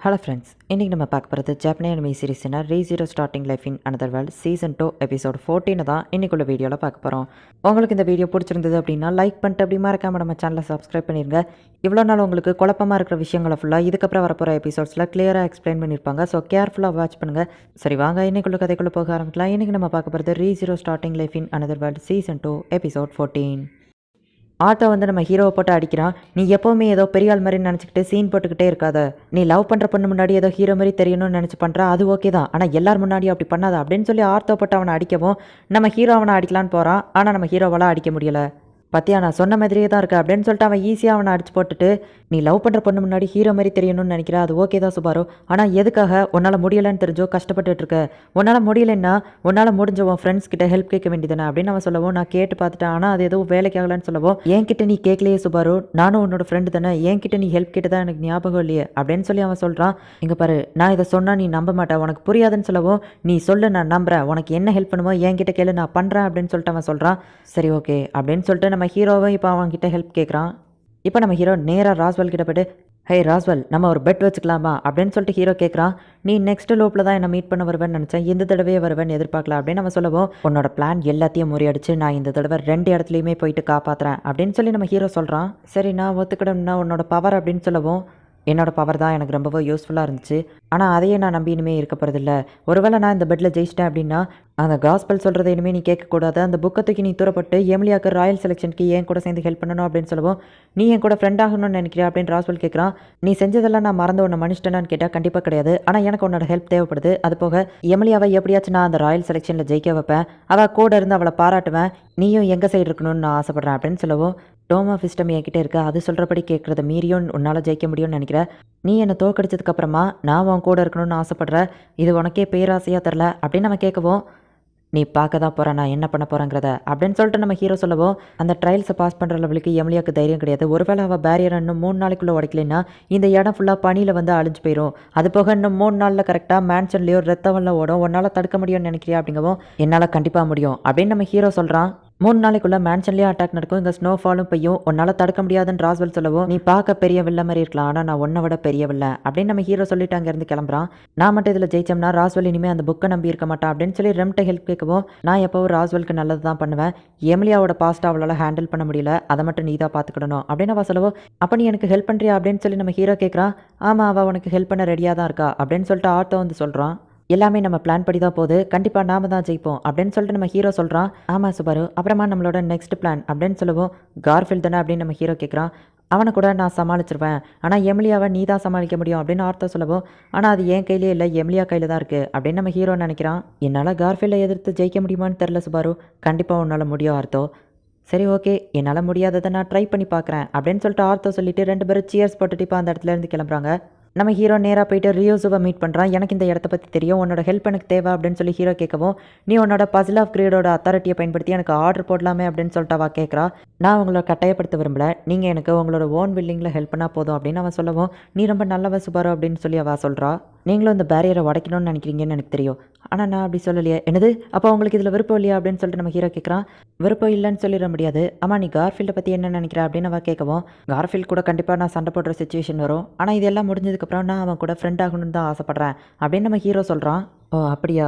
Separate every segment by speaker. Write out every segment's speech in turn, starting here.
Speaker 1: Hello friends, இன்றைக்கி நம்ம பார்க்க போகிறது ஜாப்பனீஸ் அனிமி சீரிஸ்னா ரீ0 starting life in another world season 2 episode 14 தான் இன்றைக்குள்ள வீடியோவில் பார்க்க போகிறோம். உங்களுக்கு இந்த வீடியோ பிடிச்சிருந்தது அப்படின்னா லைக் பண்ணிட்டு அப்படி மறக்காம நம்ம சேனலை சப்ஸ்கிரைப் பண்ணிடுங்க. இவ்வளோ நாள் உங்களுக்கு குழப்பமாக இருக்கிற விஷயங்களை ஃபுல்லாக இதுக்கப்புறம் வரப்போகிற எபிசோட்ஸில் கிளியராக எக்ஸ்பிளைன் பண்ணியிருப்பாங்க. ஸோ கேர்ஃபுல்லாக வாட்ச் பண்ணுங்கள். சரி வாங்க இன்றைக்குள்ள கதைக்குள்ளே போக ஆரம்பிக்கலாம். இன்றைக்கி நம்ம பார்க்க போகிறது ரீ0 starting life in another world season 2 episode 14. Auto வந்து நம்ம ஹீரோவை போட்டு அடிக்கிறான். நீ எப்போவுமே ஏதோ பெரிய ஆள் மாதிரி நினச்சிக்கிட்டு சீன் போட்டுக்கிட்டே இருக்காத. நீ லவ் பண்ணுற பொண்ணு முன்னாடி ஏதோ ஹீரோ மாதிரி தெரியணும்னு நினச்சி பண்ணுறா, அது ஓகே தான். ஆனால் எல்லார் முன்னாடியும் அப்படி பண்ணாத அப்படின்னு சொல்லி ஆட்டோ போட்டு அவனை அடிக்கவும் நம்ம ஹீரோ அவனை அடிக்கலான்னு போகிறான். ஆனால் நம்ம ஹீரோவால் அடிக்க முடியலை. பத்தியா நான் சொன்ன மாதிரியே தான் இருக்கு அப்படின்னு சொல்லிட்டு அவன் ஈஸியாக அவனை அடிச்சு போட்டுட்டு, நீ லவ் பண்ணுற பொண்ணு முன்னாடி ஹீரோ மாதிரி தெரியணும்னு நினைக்கிற, அது ஓகே தான் சுபாரு. ஆனால் எதுக்காக உன்னால் முடியலைன்னு தெரிஞ்சோ கஷ்டப்பட்டுட்டு இருக்க? உன்னால் முடியலைன்னா உன்னால் முடிஞ்ச உன் ஃப்ரெண்ட்ஸ் கிட்ட ஹெல்ப் கேட்க வேண்டியதானே அப்படின்னு அவன் சொல்லவும், நான் கேட்டு பார்த்துட்டேன் ஆனால் அது எதுவும் வேலைக்கு ஆகலன்னு சொல்லவும், என்கிட்ட நீ கேட்கலையே சுபாரு, நானும் உன்னோட ஃப்ரெண்டு தானே, என்கிட்ட நீ ஹெல்ப் கேட்டதா எனக்கு ஞாபகம் இல்லையே அப்படின்னு சொல்லி அவன் சொல்கிறான். இங்கே பாரு, நான் இதை சொன்னால் நீ நம்ப மாட்டேன், உனக்கு புரியாதுன்னு சொல்லவும், நீ சொல்லு நான் நம்புறேன், உனக்கு என்ன ஹெல்ப் பண்ணுமோ என்கிட்ட கேளு நான் பண்ணுறேன் அப்படின்னு சொல்லிட்டு அவன் சொல்கிறான். சரி ஓகே அப்படின்னு சொல்லிட்டு நம்ம ஹீரோவை இப்போ அவன்கிட்ட ஹெல்ப் கேட்குறான். இப்போ நம்ம ஹீரோ நேராக ராஸ்வெல் கிட்ட போய்ட்டு, ஹே ராஸ்வெல், நம்ம ஒரு பெட் வச்சுக்கலாமா அப்படின்னு சொல்லிட்டு ஹீரோ கேட்குறான். நீ நெக்ஸ்ட் லூப்பில் தான் என்னை மீட் பண்ண வருவேன்னு நினச்சேன், இந்த தடவையே வருவேன்னு எதிர்பார்க்கல அப்படின்னு நம்ம சொல்லவும், உன்னோட பிளான் எல்லாத்தையும் முறியடிச்சு நான் இந்த தடவை 2 இடத்துலையுமே போயிட்டு காப்பாற்றுறேன் அப்படின்னு சொல்லி நம்ம ஹீரோ சொல்கிறான். சரி நான் ஒத்துக்கிடணும்னா உன்னோட பவர் அப்படின்னு சொல்லவும், என்னோட பவர் தான் எனக்கு ரொம்பவே யூஸ்ஃபுல்லாக இருந்துச்சு, ஆனால் அதையே நான் நம்பி இனிமேல் இருக்க போகிறதில்ல. ஒருவேளை நான் இந்த பெட்டில் ஜெயிச்சிட்டேன் அப்படின்னா அந்த காஸ்பல் சொல்கிறத இனிமேல் நீ கேட்கக்கூடாது, அந்த புக்கை தூக்கி நீ தூரப்பட்டு எமிலியாவுக்கு ராயல் செலெக்ஷனுக்கு என் கூட சேர்ந்து ஹெல்ப் பண்ணணும் அப்படின்னு சொல்லவும், நீ என் கூட ஃப்ரெண்ட் ஆகணும்னு நினைக்கிறியா அப்படின்னு ராஸ்வெல் கேட்குறான். நீ செஞ்சதெல்லாம் நான் மறந்து உன்னை மன்னிச்சிட்டேனான்னு கேட்டால் கண்டிப்பாக கிடையாது, ஆனால் எனக்கு உன்னோட ஹெல்ப் தேவைப்படுது. அது போக எமிலியாவை எப்படியாச்சும் நான் அந்த ராயல் செலெக்ஷனில் ஜெயிக்க வைப்பேன், அவள் கூட இருந்து அவளை பாராட்டுவேன், நீயும் எங்கள் சைடு இருக்கணும்னு நான் ஆசைப்பட்றேன் அப்படின்னு சொல்லவும், டோம் ஆஃப் விஸ்டம் என்கிட்ட இருக்க, அது சொல்கிறபடி கேட்குறத மீறியும் உன்னால் ஜெயிக்க முடியும்னு நினைக்கிறேன். நீ என்னை தோக்கடிச்சதுக்கப்புறமா நான் உன் கூட இருக்கணும்னு ஆசைப்பட்றேன், இது உனக்கே பேராசையாக தெரில அப்படின்னு நம்ம கேட்கவும், நீ பார்க்க தான் போகிறேன் நான் என்ன பண்ண போகிறேங்கிறத அப்படின்னு சொல்லிட்டு நம்ம ஹீரோ சொல்லவும், அந்த ட்ரையல்ஸை பாஸ் பண்ணுற லெவலுக்கு எமிலியாவுக்கு தைரியம் கிடையாது. ஒருவேளை அவள் பேரியர் இன்னும் 3 நாளைக்குள்ளே உடைக்கலைன்னா இந்த இடம் ஃபுல்லாக பனியில் வந்து அழிஞ்சு போயிடும். அது போக இன்னும் 3 நாளில் கரெக்டாக மேன்ஷன்லேயோ ரத்தவல்ல ஓடும், உன்னால் தடுக்க முடியும்னு நினைக்கிறியா அப்படிங்கவும், என்னால் கண்டிப்பாக முடியும் அப்படின்னு நம்ம ஹீரோ சொல்கிறான். 3 நாளைக்குள்ளே மேன்ஷன்லேயே அட்டாக் நடக்கும், இங்கே ஸ்னோஃபாலும் பெய்யும், உன்னால் தடுக்க முடியாதுன்னு ராஸ்வெல் சொல்லவும், நீ பார்க்க பெரிய வில்ல மாதிரி இருக்கலாம், ஆனால் நான் உன்னை விட பெரிய வில்ல அப்படின்னு நம்ம ஹீரோ சொல்லிட்டு அங்கேருந்து கிளம்புறான். நான் மட்டும் இதில் ஜெயிச்சோம்னா ராஸ்வெல் இனிமேல் அந்த புக்கை நம்பி இருக்க மாட்டான் அப்படின்னு சொல்லி ரெம்ட்ட ஹெல்ப் கேட்கவும், நான் எப்போவும் ராஸ்வெலுக்கு நல்லது தான் பண்ணுவேன், எமிலியாவோட பாஸ்ட் அவளால் ஹேண்டில் பண்ண முடியல, அதை மட்டும் நீ தான் பார்த்துக்கிடணும் அப்படின்னு அவள் சொல்லவும், அப்போ நீ எனக்கு ஹெல்ப் பண்ணுறியா அப்படின்னு சொல்லி நம்ம ஹீரோ கேட்குறான். ஆமாம், அவள் உனக்கு ஹெல்ப் பண்ண ரெடியாக தான் இருக்கா அப்படின்னு சொல்லிட்டு ஆட்டோ வந்து சொல்கிறான். எல்லாமே நம்ம பிளான் படி தான் போகுது, கண்டிப்பாக நாம தான் ஜெயிப்போம் அப்படின்னு சொல்லிட்டு நம்ம ஹீரோ சொல்கிறான். ஆமாம் சுபாரு, அப்புறமா நம்மளோட நெக்ஸ்ட் பிளான் அப்படின்னு சொல்லவும், கார்ஃபீல்ட் தானே அப்படின்னு நம்ம ஹீரோ கேட்குறான். அவனை கூட நான் சமாளிச்சிருவேன், ஆனால் எமிலியாவை நீ தான் சமாளிக்க முடியும் அப்படின்னு ஆர்த்தோ சொல்லவும், ஆனால் அது என் கையிலே இல்லை, எமிலியா கையில் தான் இருக்குது அப்படின்னு நம்ம ஹீரோ நினைக்கிறான். என்னால் கார்ஃபீல்டை எதிர்த்து ஜெயிக்க முடியுமான்னு தெரில சுபாரு, கண்டிப்பாக உன்னால் முடியும் ஆர்த்தோ. சரி ஓகே, என்னால் முடியாததை நான் ட்ரை பண்ணி பார்க்குறேன் அப்படின்னு சொல்லிட்டு ஆர்த்தோ சொல்லிட்டு 2 பேரும் சியர்ஸ் போட்டுட்டு இப்போ அந்த இடத்துல இருந்து கிளம்புறாங்க. நம்ம ஹீரோ நேராக போயிட்டு ரியோசுவை மீட் பண்ணுறான். எனக்கு இந்த இடத்த பற்றி தெரியும், உன்னோட ஹெல்ப் எனக்கு தேவை அப்படின்னு சொல்லி ஹீரோ கேட்கவும், நீ உன்னோட பசில் ஆஃப் கிரீடோட அத்தாரிட்டியை பயன்படுத்தி எனக்கு ஆர்டர் போடலாமே அப்படின்னு சொல்லிட்டு அவள் கேட்குறா. நான் உங்களை கட்டாயப்படுத்த விரும்பல, நீங்கள் எனக்கு உங்களோட ஓன் வில்லிங்கில் ஹெல்ப் பண்ணால் போதும் அப்படின்னு அவன் சொல்லவும், நீ ரொம்ப நல்லவ சுபாரோ அப்படின்னு சொல்லி அவள் சொல்கிறா. நீங்களும் இந்த பேரியரை உடைக்கணும்னு நினைக்கிறீங்கன்னு எனக்கு தெரியும், ஆனால் நான் அப்படி சொல்லலையே. என்னது, அப்போ உங்களுக்கு இதில் விருப்பம் இல்லையா அப்படின்னு சொல்லிட்டு நம்ம ஹீரோ கேட்குறான். விருப்பம் இல்லைன்னு சொல்லிட முடியாது, ஆமாம் நீ கார்ஃபீல்டை பற்றி என்ன நினைக்கிற அப்படின்னு அவள் கேட்கவும், கார்ஃபீல்ட் கூட கண்டிப்பாக நான் சண்டை போடுற சுச்சுவேஷன் வரும், ஆனால் இது எல்லாம் முடிஞ்சதுக்கப்புறம் நான் அவன் கூட ஃப்ரெண்ட் ஆகணும்னு தான் ஆசைப்பட்றேன் அப்படின்னு நம்ம ஹீரோ சொல்கிறான். ஓ அப்படியா,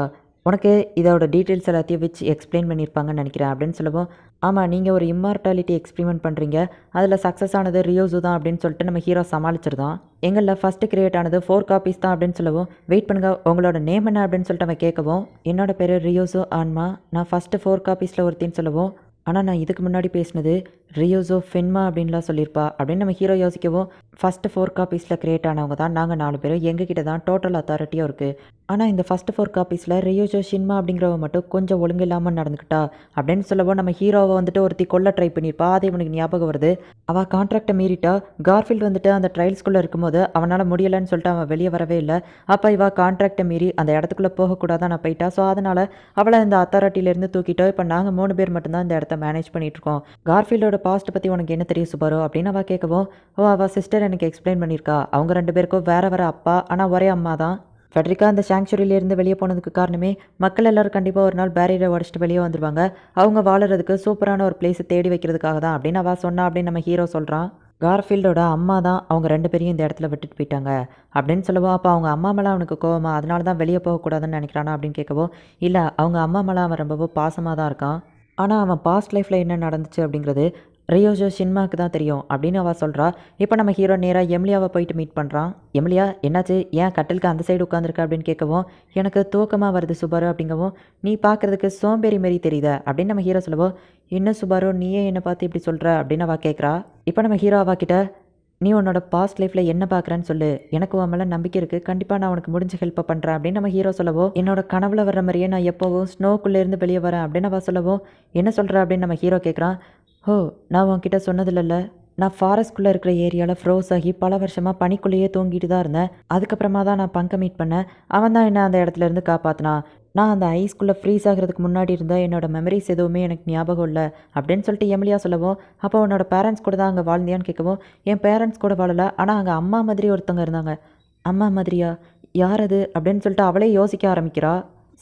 Speaker 1: உனக்கு இதோட டீட்டெயில்ஸ் எல்லாத்தையும் வச்சு எக்ஸ்பிளைன் பண்ணியிருப்பாங்கன்னு நினைக்கிறேன் அப்படின்னு சொல்லவும், ஆமாம் நீங்கள் ஒரு இம்மார்டாலிட்டி எக்ஸ்பிரிமெண்ட் பண்ணுறீங்க, அதில் சக்ஸஸ் ஆனது ரியோசு தான் அப்படின்னு சொல்லிட்டு நம்ம ஹீரோ சமாளிச்சிருந்தான். எங்களில் ஃபஸ்ட்டு கிரியேட் ஆனது 4 காப்பீஸ் தான் அப்படின்னு சொல்லவும், வெயிட் பண்ணுங்க உங்களோட நேம் என்ன அப்படின்னு சொல்லிட்டு அவன் கேட்கவும், என்னோட பேர் ரியோசோ ஆன்மா, நான் ஃபஸ்ட்டு 4 காப்பீஸில் ஒருத்தின்னு சொல்லவும், ஆனால் நான் இதுக்கு முன்னாடி பேசினது ரியோசோ ஃபென்மா அப்படின்லாம் சொல்லியிருப்பா அப்படின்னு நம்ம ஹீரோ யோசிக்கவும், ஃபஸ்ட்டு 4 காப்பீஸில் கிரியேட் ஆனவங்க தான் நாங்கள் 4 பேரும், எங்ககிட்ட தான் டோட்டல் அத்தாரிட்டியும் இருக்குது, ஆனால் இந்த ஃபஸ்ட்டு 4 காப்பீஸில் ரியோசோ ஷின்மா அப்படிங்கிறவ மட்டும் கொஞ்சம் ஒழுங்கு இல்லாமல் நடந்துக்கிட்டா அப்படின்னு சொல்லவும், நம்ம ஹீரோவை வந்துட்டு ஒருத்தி கொல்ல ட்ரை பண்ணியிருப்பா, அது இவனுக்கு ஞாபகம் வருது. அவள் கான்ட்ராக்டை மீறிட்டா. கார்ஃபீல்டு வந்துட்டு அந்த ட்ரையல்ஸ்குள்ளே இருக்கும்போது அவனால் முடியலைன்னு சொல்லிட்டு அவன் வெளியே வரவே இல்லை. அப்போ இவள் கான்ட்ராக்டை மீறி அந்த இடத்துக்குள்ளே போகக்கூடாதான் நான் போயிட்டா. ஸோ அதனால் அவளை இந்த அத்தாரிட்டியிலேருந்து தூக்கிட்டோம். இப்போ நாங்கள் 3 பேர் மட்டும்தான் இந்த இடத்த மேனேஜ் பண்ணிகிட்ருக்கோம். கார்ஃபீல்டோட பாஸ்ட்டை பற்றி உனக்கு என்ன தெரியும் சுபாரோ அப்படின்னு அவள் கேட்கவும், ஓ அவள் சிஸ்டர் எனக்கு எக்ஸ்பிளைன் பண்ணியிருக்கா, அவங்க 2 பேருக்கும் வேறு வேறு அப்பா ஆனால் ஒரே அம்மா தான். ஃபெட்ரிகா அந்த சாங்சுரியிலேருந்து வெளியே போனதுக்கு காரணமே மக்கள் எல்லோரும் கண்டிப்பாக ஒரு நாள் பேரியரை உடச்சிட்டு வெளியே வந்துடுவாங்க, அவங்க வாழறதுக்கு சூப்பரான ஒரு பிளேஸை தேடி வைக்கிறதுக்காக தான் அப்படின்னு அவள் சொன்னா அப்படின்னு நம்ம ஹீரோ சொல்கிறான். கார்ஃபீல்டோட அம்மா தான் அவங்க 2 பேரையும் இந்த இடத்துல விட்டுட்டு போயிட்டாங்க அப்படின்னு சொல்லவோ, அப்போ அவங்க அம்மா மேலே அவனுக்கு கோவமா, அதனால தான் வெளியே போகக்கூடாதுன்னு நினைக்கிறானா அப்படின்னு கேட்கவோ, இல்லை அவங்க அம்மா மேலே அவன் ரொம்பவும் பாசமாக தான் இருக்கான். ஆனால் அவன் பாஸ்ட் லைஃப்பில் என்ன நடந்துச்சு அப்படிங்கிறது ரியோஜோ ஷின்மாக்கு தான் தெரியும் அப்படின்னு அவள் சொல்கிறா. இப்போ நம்ம ஹீரோ நேராக எமிலியாவை போயிட்டு மீட் பண்ணுறான். எமிலியா என்னாச்சு, ஏன் கட்டிலுக்கு அந்த சைடு உட்காந்துருக்க அப்படின்னு கேட்கவும், எனக்கு தூக்கமாக வருது சுபாரு அப்படிங்கவும், நீ பார்க்குறதுக்கு சோம்பேறி மாரி தெரியுத அப்படின்னு நம்ம ஹீரோ சொல்லவோ, என்ன சுபாரு நீயே என்னை பார்த்து இப்படி சொல்கிற அப்படின்னு அவள் கேட்குறா. இப்போ நம்ம ஹீரோ அவகிட்ட, நீ உன்னோட பாஸ்ட் லைஃப்பில் என்ன பார்க்குறேன்னு சொல்லு, எனக்கு உன் மேலே நம்பிக்கை இருக்குது, கண்டிப்பாக நான் உனக்கு முடிஞ்ச ஹெல்ப்பை பண்ணுறேன் அப்படின்னு நம்ம ஹீரோ சொல்லவோ, என்னோட கனவுல வர்ற மாதிரியே நான் எப்போவும் ஸ்னோக்குள்ளேருந்து வெளியே வரேன் அப்படின்னு அவள் சொல்லவோ, என்ன சொல்கிற அப்படின்னு நம்ம ஹீரோ கேட்குறான். ஓ, நான் உன்கிட்ட சொன்னதில்ல, நான் ஃபாரஸ்ட்குள்ளே இருக்கிற ஏரியாவில் ஃப்ரோஸ் ஆகி பல வருஷமாக பனிக்குள்ளேயே தூங்கிட்டு தான் இருந்தேன். அதுக்கப்புறமா தான் நான் பங்கை மீட் பண்ணேன். அவன் தான் என்ன அந்த இடத்துல இருந்து காப்பாற்றினான். நான் அந்த ஐஸ்குள்ளே ஃப்ரீஸ் ஆகிறதுக்கு முன்னாடி இருந்த என்னோட மெமரிஸ் எதுவுமே எனக்கு ஞாபகம் இல்லை அப்படின்னு சொல்லிட்டு எமிலியா சொல்லவும், அப்போ உன்னோட பேரண்ட்ஸ் கூட தான் அங்கே வாழ்ந்தியான்னு கேட்கவும், என் பேரண்ட்ஸ் கூட வாழலை, ஆனால் அங்கே அம்மா மாதிரி ஒருத்தவங்க இருந்தாங்க. அம்மா மாதிரியா, யார் அது அப்படின்னு சொல்லிட்டு அவளே யோசிக்க ஆரம்பிக்கிறா.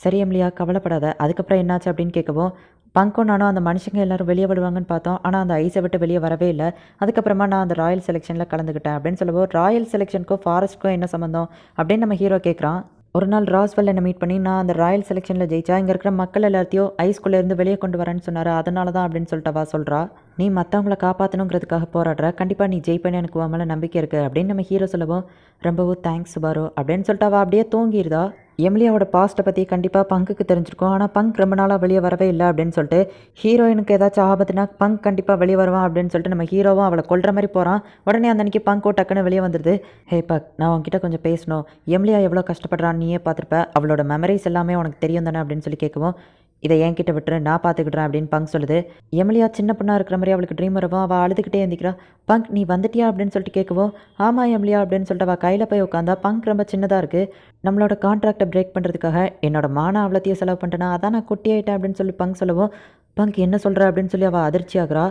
Speaker 1: சரி எமிலியா கவலைப்படாத, அதுக்கப்புறம் என்னாச்சு அப்படின்னு கேட்கவும், பங்கும் நானும் அந்த மனுஷங்க எல்லாரும் வெளியே விடுவாங்கன்னு பார்த்தோம், ஆனால் அந்த ஐஸை விட்டு வெளியே வரவே இல்லை. அதுக்கப்புறமா நான் அந்த ராயல் செலெக்ஷனில் கலந்துக்கிட்டேன் அப்படின்னு சொல்லவோ, ராயல் செலெக்ஷனுக்கும் ஃபாரஸ்ட்க்கும் என்ன சம்மந்தம் அப்படின்னு நம்ம ஹீரோ கேட்குறான். ஒரு நாள் ராஸ்வெல் என்னை மீட் பண்ணி, நான் அந்த ராயல் செலெக்ஷனில் ஜெயிச்சா இங்கே இருக்கிற மக்கள் எல்லாத்தையும் ஐஸ்குள்ளேருந்து வெளியே கொண்டு வரேன்னு சொன்னார், அதனால தான் அப்படின்னு சொல்லிட்டு அவள் சொல்கிறா. நீ மற்றவங்கள காப்பாற்றணுங்கிறதுக்காக போராடுற, கண்டிப்பாக நீ ஜெயிப்பேன்னு எனக்கு உன் மேலே நம்பிக்கை இருக்குது அப்படின்னு நம்ம ஹீரோ சொல்லவும், ரொம்பவும் தேங்க்ஸ் சுபாரோ அப்படின்னு சொல்லிட்டு அவள் அப்படியே தூங்கிடுதா. எமிலியாவோட பாஸ்ட்டை பற்றி கண்டிப்பாக பங்குக்கு தெரிஞ்சிருக்கும், ஆனால் பங்க் ரொம்ப நாளாக வெளியே வரவே இல்லை அப்படின்னு சொல்லிட்டு, ஹீரோயினுக்கு ஏதாச்சும் ஆபத்துனா பங்க் கண்டிப்பாக வெளியே வருவான் அப்படின்னு சொல்லிட்டு நம்ம ஹீரோவும் அவளை கொல்ற மாதிரி போகிறான். உடனே அந்த அன்றைக்கி பங்கோ டக்குன்னு வெளியே வந்துடுது. ஹே பக், நான் உன்கிட்ட கொஞ்சம் பேசணும், எமிலியா எவ்வளோ கஷ்டப்படுறான்னு நீயே பார்த்துருப்ப, அவளோட மெமரிஸ் எல்லாமே உனக்கு தெரியும் தானே அப்படின்னு சொல்லி கேட்கவும், இதை என்கிட்ட விட்டுரு, நான் பார்த்துக்கிட்றேன் அப்படின்னு பங்க் சொல்லுது. எமிலியா சின்ன பொண்ணாக இருக்கிற மாதிரி அவளுக்கு ட்ரீம் வரவும் அவள் அழுதுகிட்டே எழுந்திக்கிறா. பங்க் நீ வந்துட்டியா அப்படின்னு சொல்லிட்டு கேட்கவும், ஆமாம் எமிலியா அப்படின்னு சொல்லிட்டு அவள் கையில் போய் உட்காந்தா. பங்க் ரொம்ப சின்னதாக இருக்குது, நம்மளோட கான்ட்ராக்டை பிரேக் பண்ணுறதுக்காக என்னோட மானம் அவ்வளோத்தையும் செலவு பண்ணிட்டேனா, அதான் நான் குட்டியாயிட்டேன் அப்படின்னு சொல்லி பங்க் சொல்லவும், பங்க் என்ன சொல்கிற அப்படின்னு சொல்லி அவள் அதிர்ச்சி ஆகுறா.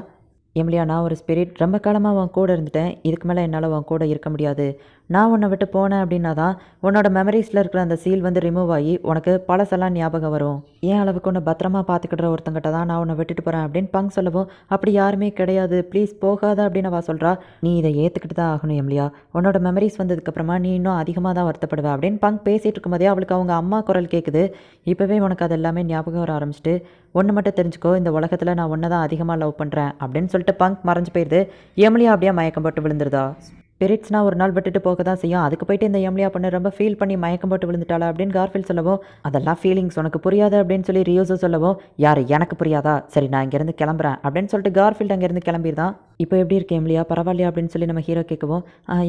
Speaker 1: எமிலியா நான் ஒரு ஸ்பிரிட், ரொம்ப காலமாக உன் கூட இருந்துட்டேன், இதுக்கு மேலே என்னால் உன் கூட இருக்க முடியாது. நான் உன்னை விட்டு போனேன் அப்படின்னா தான் உன்னோட மெமரிஸில் இருக்கிற அந்த சீல் வந்து ரிமூவ் ஆகி உனக்கு பழசெல்லாம் ஞாபகம் வரும். ஏன் அளவுக்கு உன்னை பத்திரமா பார்த்துக்கிற ஒருத்தங்கிட்ட தான் நான் உன்னை விட்டுட்டு போகிறேன் அப்படின்னு பங்க் சொல்லவும், அப்படி யாருமே கிடையாது, ப்ளீஸ் போகாத அப்படின்னு அவள் சொல்கிறா. நீ இதை ஏற்றுக்கிட்டு தான் ஆகணும் எமிலியா, உன்னோட மெமரிஸ் வந்ததுக்கப்புறமா நீ இன்னும் அதிகமாக தான் வருத்தப்படுவேன் அப்படின்னு பங்க் பேசிகிட்டு இருக்கும்போதே அவளுக்கு அவங்க அம்மா குரல் கேட்குது. இப்போவே உனக்கு அது எல்லாமே ஞாபகம் வர ஆரம்பிச்சிட்டு, ஒன்று மட்டும் தெரிஞ்சுக்கோ, இந்த உலகத்தில் நான் ஒன்றை தான் அதிகமாக லவ் பண்ணுறேன் அப்படின்னு சொல்லிட்டு பங்க் மறைஞ்சு போயிடுது. எமிலியா அப்படியே மயக்கம் போட்டு விழுந்துருதா. ஸ்பிரிட்ஸ்னால் ஒரு நாள் விட்டுட்டு போக தான் செய்யும், அதுக்கு போயிட்டு இந்த எமிலியா பொண்ணு ரொம்ப ஃபீல் பண்ணி மயக்கம் போட்டு விழுந்துட்டாளா அப்படின்னு கார்ஃபீல்ட் சொல்லவும், அதெல்லாம் ஃபீலிங்ஸ் உனக்கு புரியாது அப்படின்னு சொல்லி ரியோஸோ சொல்லவும், யார் எனக்கு புரியாதா, சரி நான் இங்கேருந்து கிளம்புறேன் அப்படின்னு சொல்லிட்டு கார்ஃபீல்ட் அங்கேருந்து கிளம்பிடுதான். இப்போ எப்படி இருக்கு எமிலியா, பரவாயில்லையா அப்படின்னு சொல்லி நம்ம ஹீரோ கேட்கவும்,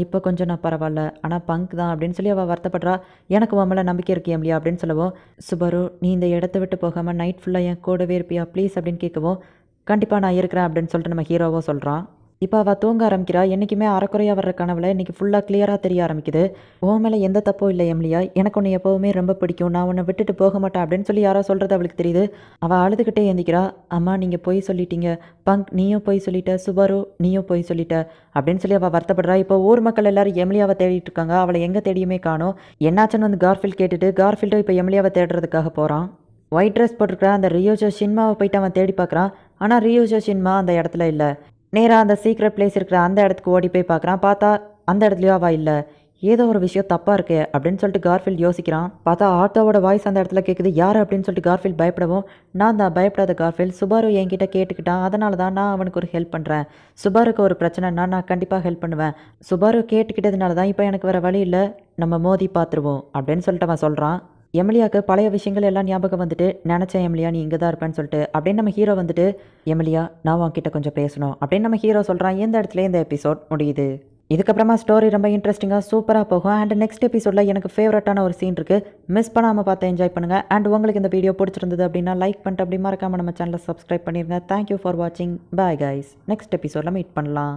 Speaker 1: இப்போ கொஞ்சம் நான் பரவாயில்ல, ஆனால் பங்க் தான் அப்படின்னு சொல்லி அவள் வருத்தப்படுறா. எனக்கு உன் மேலே நம்பிக்கை இருக்கு எமிலியா அப்படின்னு சொல்லவும், சுபரு நீ இந்த இடத்த விட்டு போகாமல் நைட் ஃபுல்லாக என் கூடவே இருப்பியா ப்ளீஸ் அப்படின்னு கேட்கவும், கண்டிப்பாக நான் இருக்கிறேன் அப்படின்னு சொல்லிட்டு நம்ம ஹீரோவும் சொல்கிறான். இப்போ அவள் தூங்க ஆரம்பிக்கிறா. என்றைக்குமே அறக்குறையாக வர்ற கனவுல இன்றைக்கி ஃபுல்லாக கிளியராக தெரிய ஆரம்பிக்குது. உன் மேலே எந்த தப்பும் இல்லை எமிலியா, எனக்கு உன்னை எப்போவுமே ரொம்ப பிடிக்கும், நான் உன்னை விட்டுட்டு போக மாட்டேன் அப்படின்னு சொல்லி யாரோ சொல்கிறது அவளுக்கு தெரியுது. அவள் அழுதுகிட்டே ஏந்திக்கிறா. அம்மா நீங்கள் போய் சொல்லிட்டீங்க, பங்க் நீயும் போய் சொல்லிட்ட, சுபாரு நீயும் போய் சொல்லிட்ட அப்படின்னு சொல்லி அவள் வருத்தப்படுறா. இப்போ ஊர் மக்கள் எல்லாரும் எமிலியாவை தேடிட்டு இருக்காங்க, அவளை எங்கே தேடியுமே காணோம். என்னாச்சுன்னு வந்து கார்ஃபீல்ட் கேட்டுட்டு கார்ஃபீல்டும் இப்போ எமிலியாவை தேடுறதுக்காக போகிறான். ஒயிட் ட்ரெஸ் போட்டிருக்கிற அந்த ரியோஜோ ஷின்மாவை போயிட்டு அவன் தேடி பார்க்குறான். ஆனால் ரியோஜோ ஷின்மா அந்த இடத்துல இல்லை. நேராக அந்த சீக்ரெட் பிளேஸ் இருக்கிற அந்த இடத்துக்கு ஓடி போய் பார்க்குறான். பார்த்தா அந்த இடத்துலையும் அவள் இல்லை. ஏதோ ஒரு விஷயம் தப்பாக இருக்கே அப்படின்னு சொல்லிட்டு கார்ஃபீல்ட் யோசிக்கிறான். பார்த்தா ஆட்டோவோட வாய்ஸ் அந்த இடத்துல கேட்குது. யார் அப்படின்னு சொல்லிட்டு கார்ஃபீல்ட் பயப்படவும், நான் தான் பயப்படாத கார்ஃபீல்ட், சுபாரு என்கிட்ட கேட்டுக்கிட்டான், அதனால தான் நான் அவனுக்கு ஒரு ஹெல்ப் பண்ணுறேன். சுபாருக்கு ஒரு பிரச்சனைனா நான் கண்டிப்பாக ஹெல்ப் பண்ணுவேன். சுபாரு கேட்டுக்கிட்டதுனால தான் இப்போ எனக்கு வேறு வழி இல்லை, நம்ம மோதி பார்த்துருவோம் அப்படின்னு சொல்லிட்டு அவன் சொல்கிறான். எமிலியாவுக்கு பழைய விஷயங்கள் எல்லாம் ஞாபகம் வந்துட்டு, நினச்சேன் எமிலியா நீ இங்கே தான் இருப்பேன்னு சொல்லிட்டு அப்படின்னு நம்ம ஹீரோ வந்துட்டு, எமிலியா நான் உன்கிட்ட கொஞ்சம் பேசணும் அப்படின்னு நம்ம ஹீரோ சொல்கிறான். இந்த இடத்துல இந்த எபிசோட் முடியுது. இதுக்கப்புறமா ஸ்டோரி ரொம்ப இன்ட்ரெஸ்டிங்காக சூப்பராக போகும். அண்ட் நெக்ஸ்ட் எபிசோடில் எனக்கு ஃபேவரட்டான ஒரு சீன் இருக்குது, மிஸ் பண்ணாமல் பார்த்து என்ஜாய் பண்ணுங்கள். அண்ட் உங்களுக்கு இந்த வீடியோ பிடிச்சிருந்தது அப்படின்னா லைக் பண்ணிட்டு அப்படி மறக்காமல் நம்ம சேனலை சப்ஸ்கிரைப் பண்ணிடுங்க. தேங்க்யூ ஃபார் வாட்சிங், பாய் கைஸ். நெக்ஸ்ட் எபிசோடில் மீட் பண்ணலாம்.